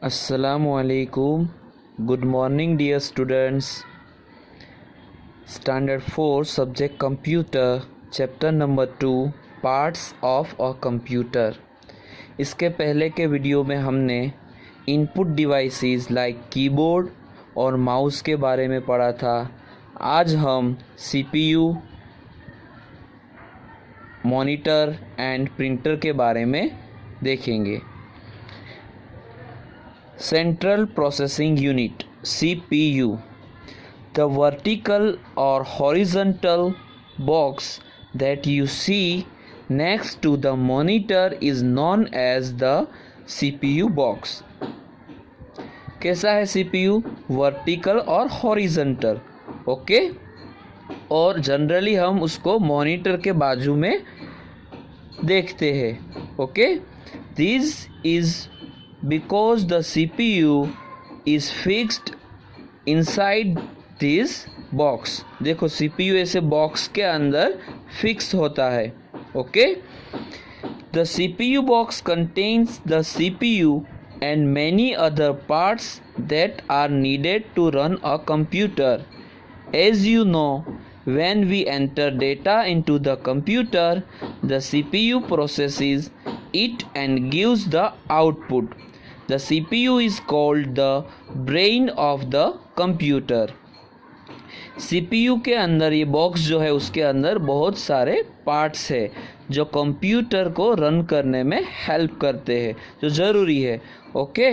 Assalamualaikum. Good morning, dear students. Standard 4, subject computer, chapter number 2, parts of a computer. इसके पहले के video में हमने इनपुट डिवाइसेस लाइक कीबोर्ड और mouse के बारे में पढ़ा था. आज हम CPU, मॉनिटर एंड प्रिंटर के बारे में देखेंगे. Central Processing Unit CPU. The vertical or horizontal box that you see next to the monitor is known as the CPU box. कैसा है CPU? वर्टिकल और हॉरिजॉन्टल. ओके, और जनरली हम उसको मॉनिटर के बाजू में देखते हैं. Okay, this is because the CPU is fixed inside this box. देखो CPU ऐसे बॉक्स के अंदर फिक्स होता है. Okay, the CPU box contains the CPU and many other parts that are needed to run a computer. As you know, when we enter data into the computer, the CPU processes it and gives the output. The CPU is called the brain of the computer. CPU के अंदर ये box जो है उसके अंदर बहुत सारे parts है जो कंप्यूटर को रन करने में हेल्प करते हैं, जो ज़रूरी है. ओके,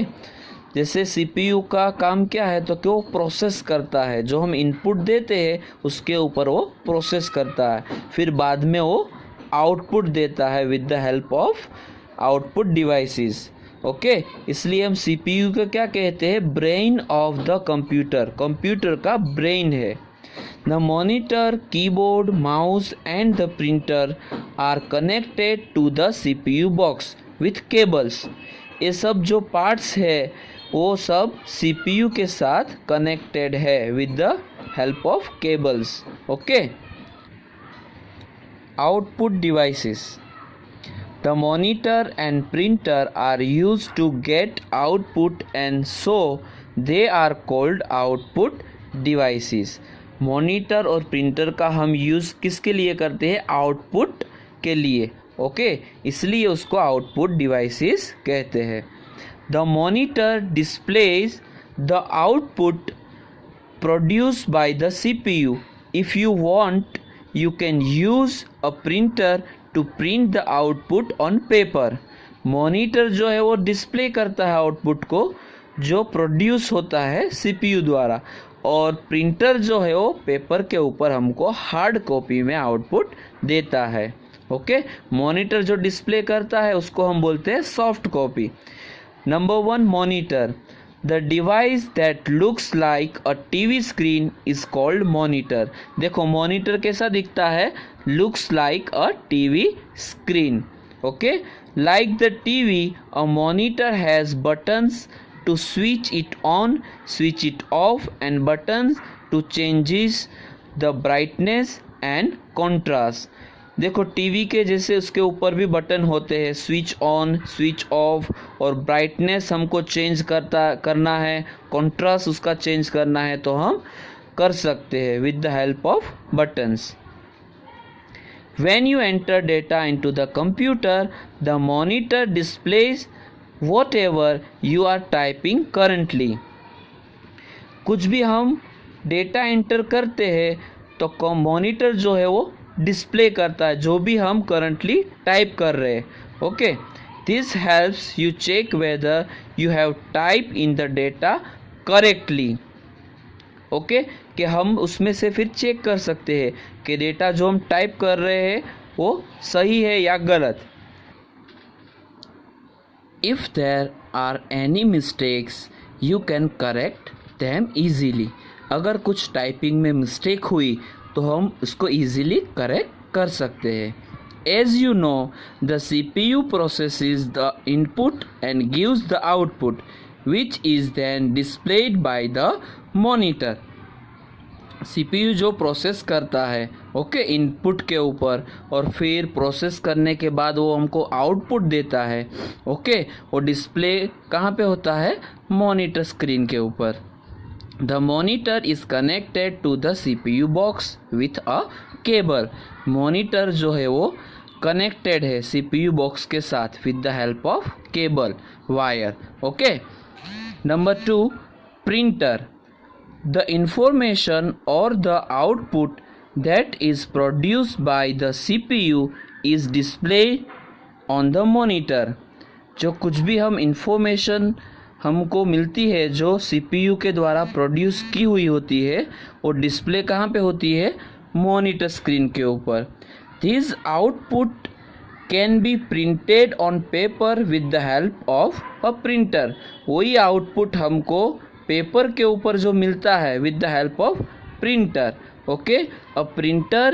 जैसे CPU का काम क्या है तो कि वो प्रोसेस करता है. जो हम इनपुट देते हैं उसके ऊपर वो प्रोसेस करता है, फिर बाद में वो आउटपुट देता है with the help of output devices. Okay, इसलिए हम CPU को क्या कहते हैं? Brain of the computer. Computer का ब्रेन है. The monitor, keyboard, mouse and the printer are connected to the CPU box with cables. ये सब जो पार्ट्स है वो सब CPU के साथ कनेक्टेड है with the help of cables. Okay, output devices. The monitor and printer are used to get output and so they are called output devices. Monitor और प्रिंटर का हम यूज़ किसके लिए करते हैं? आउटपुट के लिए. ओके, इसलिए उसको आउटपुट डिवाइसेस कहते हैं. The monitor displays the output produced by the CPU. If you want you can use a printer to print the output on paper. Monitor जो है वो डिस्प्ले करता है आउटपुट को जो प्रोड्यूस होता है CPU द्वारा, और प्रिंटर जो है वो पेपर के ऊपर हमको हार्ड कॉपी में आउटपुट देता है. ओके, मॉनिटर जो डिस्प्ले करता है उसको हम बोलते हैं soft copy. Number 1, monitor. The device that looks like a TV screen is called monitor. देखो मॉनिटर कैसा दिखता है? Looks like a TV screen. Okay, like the TV, a monitor has buttons to switch it on, switch it off, and buttons to changes the brightness and contrast. देखो TV के जैसे उसके ऊपर भी बटन होते हैं, स्विच ऑन, स्विच ऑफ, और brightness हमको चेंज करना है, कॉन्ट्रास्ट उसका चेंज करना है तो हम कर सकते हैं with the help of buttons. When you enter data into the computer, the monitor displays whatever you are typing currently. कुछ भी हम डेटा एंटर करते हैं तो मॉनिटर जो है वो डिस्प्ले करता है जो भी हम करंटली टाइप कर रहे हैं. Okay, this helps you check whether you have type in the data correctly. Okay, कि हम उसमें से फिर चेक कर सकते हैं कि डेटा जो हम टाइप कर रहे हैं वो सही है या गलत. If there are any mistakes you can correct them easily. अगर कुछ टाइपिंग में मिस्टेक हुई तो हम उसको ईजिली करेक्ट कर सकते हैं. As you know, the CPU processes the input and gives the output which is then displayed by the monitor. CPU जो प्रोसेस करता है ओके इनपुट के ऊपर, और फिर प्रोसेस करने के बाद वो हमको आउटपुट देता है ओके, वो डिस्प्ले कहाँ पे होता है? मॉनिटर स्क्रीन के ऊपर। The monitor is connected to the CPU box with a cable. Monitor जो है वो कनेक्टेड है सीपीयू बॉक्स के साथ with the help of cable wire okay. Number 2, printer. The information or the output that is produced by the CPU is displayed on the monitor। जो कुछ भी हम इंफॉर्मेशन हमको मिलती है जो CPU के द्वारा प्रोड्यूस की हुई होती है, वो डिस्प्ले कहाँ पे होती है? मॉनिटर स्क्रीन के ऊपर। This output can be printed on paper with the help of a printer. वही आउटपुट हमको पेपर के ऊपर जो मिलता है with the help of printer okay. A printer